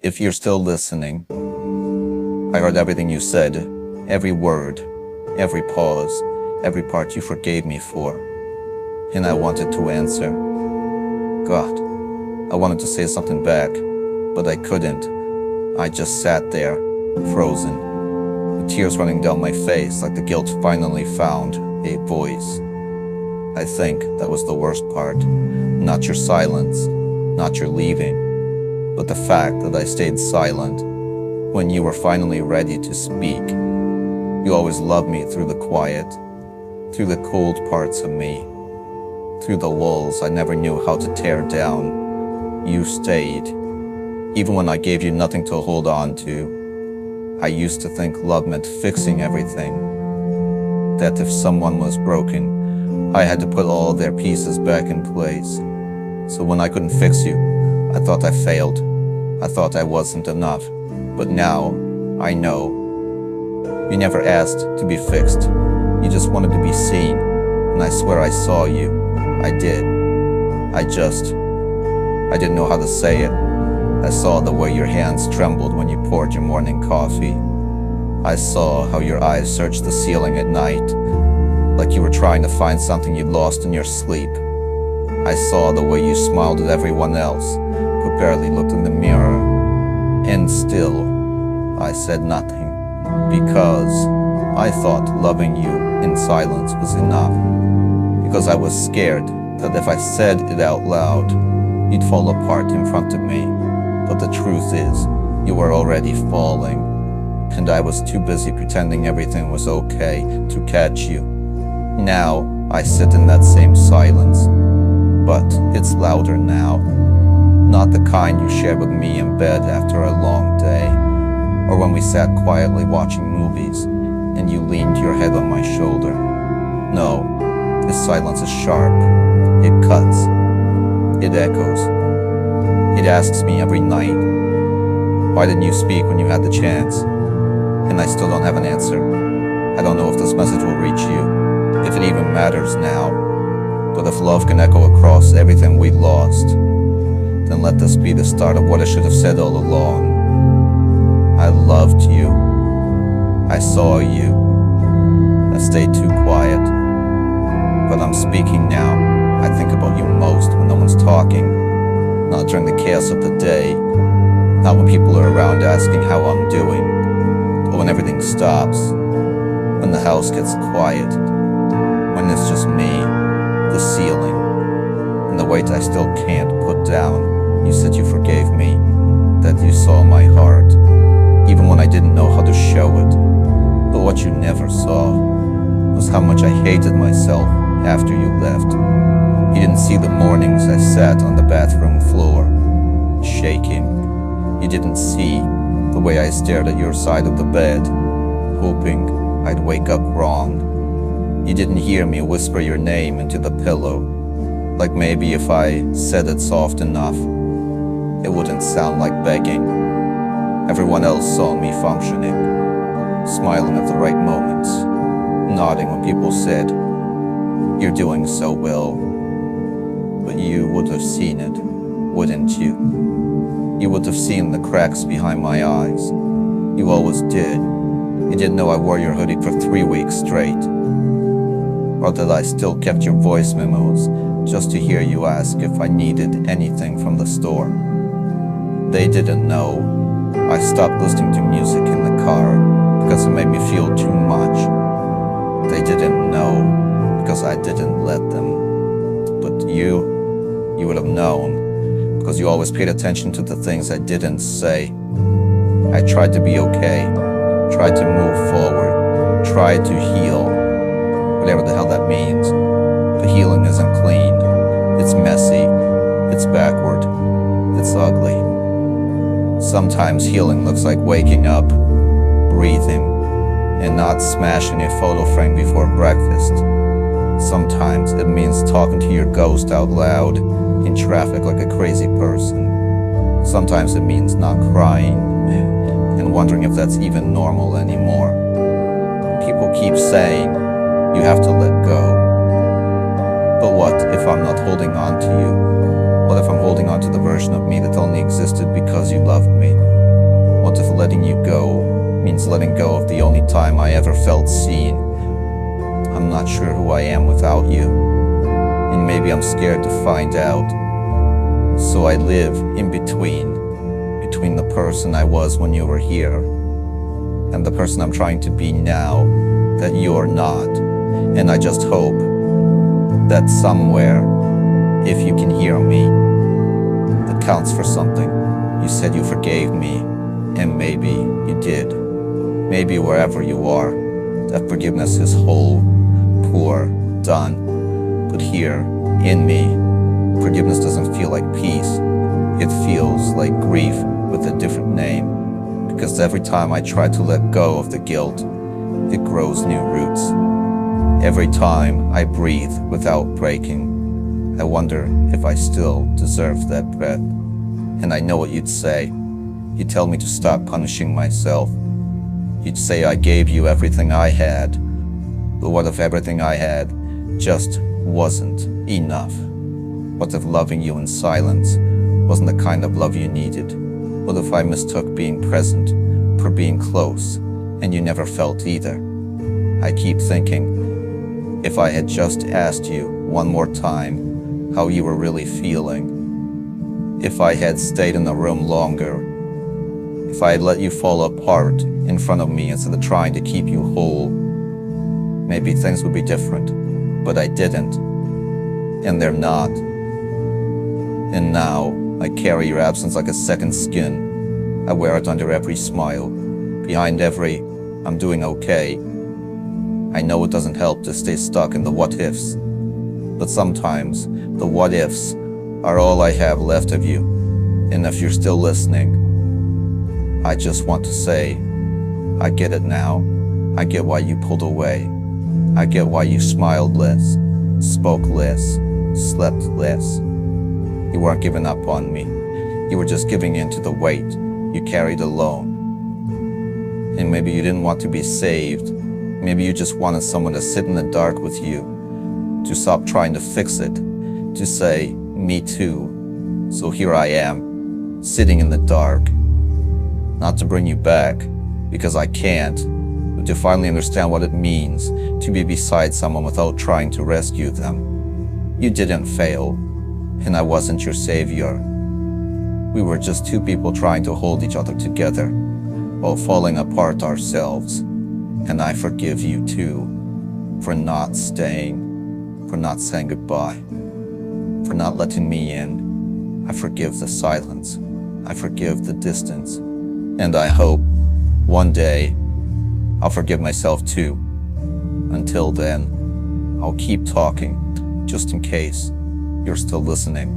If you're still listening, I heard everything you said, every word, every pause, every part you forgave me for. And I wanted to answer. God, I wanted to say something back, but I couldn't. I just sat there, frozen, with tears running down my face like the guilt finally found a voice. I think that was the worst part. Not your silence, not your leaving, but the fact that I stayed silent when you were finally ready to speak. You always loved me through the quiet, through the cold parts of me, through the walls I never knew how to tear down. You stayed, even when I gave you nothing to hold on to. I used to think love meant fixing everything, that if someone was broken, I had to put all their pieces back in place. So when I couldn't fix you, I thought I failed. I thought I wasn't enough. But now, I know. You never asked to be fixed. You just wanted to be seen. And I swear I saw you. I did. I didn't know how to say it. I saw the way your hands trembled when you poured your morning coffee. I saw how your eyes searched the ceiling at night, like you were trying to find something you'd lost in your sleep. I saw the way you smiled at everyone else, who barely looked in the mirror. And still, I said nothing, because I thought loving you in silence was enough. Because I was scared that if I said it out loud, you'd fall apart in front of me. But the truth is, you were already falling, and I was too busy pretending everything was okay to catch you. Now, I sit in that same silence, but it's louder now. Not the kind you shared with me in bed after a long day, or when we sat quietly watching movies, and you leaned your head on my shoulder. No, this silence is sharp. It cuts. It echoes. It asks me every night, why didn't you speak when you had the chance? And I still don't have an answer. I don't know if this message will reach you, if it even matters now. But if love can echo across everything we lost, then let this be the start of what I should have said all along. I loved you. I saw you. I stayed too quiet. But I'm speaking now. I think about you most when no one's talking. Not during the chaos of the day. Not when people are around asking how I'm doing. Or when everything stops. When the house gets quiet. When it's just me, the ceiling, and the weight I still can't put down. You said you forgave me, that you saw my heart, even when I didn't know how to show it. But what you never saw was how much I hated myself after you left. You didn't see the mornings I sat on the bathroom floor, shaking. You didn't see the way I stared at your side of the bed, hoping I'd wake up wrong. You didn't hear me whisper your name into the pillow, like maybe if I said it soft enough, it wouldn't sound like begging. Everyone else saw me functioning, smiling at the right moments, nodding when people said, "You're doing so well." But you would have seen it, wouldn't you? You would have seen the cracks behind my eyes. You always did. You didn't know I wore your hoodie for 3 weeks straight. Or that I still kept your voice memos just to hear you ask if I needed anything from the store. They didn't know. I stopped listening to music in the car because it made me feel too much. They didn't know because I didn't let them. But you would have known because you always paid attention to the things I didn't say. I tried to be okay, tried to move forward, tried to heal, whatever the hell that means. But healing isn't clean. It's messy. It's backward. It's ugly. Sometimes healing looks like waking up, breathing, and not smashing a photo frame before breakfast. Sometimes it means talking to your ghost out loud in traffic like a crazy person. Sometimes it means not crying and wondering if that's even normal anymore. People keep saying, you have to let go. But what if I'm not holding on to you? What if I'm holding on to the version of me that only existed because you loved me? What if letting you go means letting go of the only time I ever felt seen? I'm not sure who I am without you, and maybe I'm scared to find out. So I live in between the person I was when you were here and the person I'm trying to be now that you're not. And I just hope that somewhere, if you can hear me, that counts for something. You said you forgave me, and maybe you did. Maybe wherever you are, that forgiveness is whole, poor, done. But here, in me, forgiveness doesn't feel like peace. It feels like grief with a different name. Because every time I try to let go of the guilt, it grows new roots. Every time I breathe without breaking, I wonder if I still deserve that breath. And I know what you'd say. You'd tell me to stop punishing myself. You'd say I gave you everything I had. But what if everything I had just wasn't enough? What if loving you in silence wasn't the kind of love you needed? What if I mistook being present for being close, and you never felt either? I keep thinking, if I had just asked you one more time how you were really feeling, if I had stayed in the room longer, if I had let you fall apart in front of me instead of trying to keep you whole, maybe things would be different. But I didn't, and they're not. And now I carry your absence like a second skin. I wear it under every smile, behind every I'm doing okay. I know it doesn't help to stay stuck in the what-ifs, but sometimes the what-ifs are all I have left of you. And if you're still listening, I just want to say, I get it now. I get why you pulled away. I get why you smiled less, spoke less, slept less. You weren't giving up on me. You were just giving in to the weight you carried alone. And maybe you didn't want to be saved. Maybe you just wanted someone to sit in the dark with you, to stop trying to fix it, to say, me too. So here I am, sitting in the dark. Not to bring you back, because I can't, but to finally understand what it means to be beside someone without trying to rescue them. You didn't fail, and I wasn't your savior. We were just two people trying to hold each other together while falling apart ourselves. And I forgive you too, for not staying, for not saying goodbye, for not letting me in. I forgive the silence. I forgive the distance. And I hope one day I'll forgive myself too. Until then, I'll keep talking, just in case you're still listening.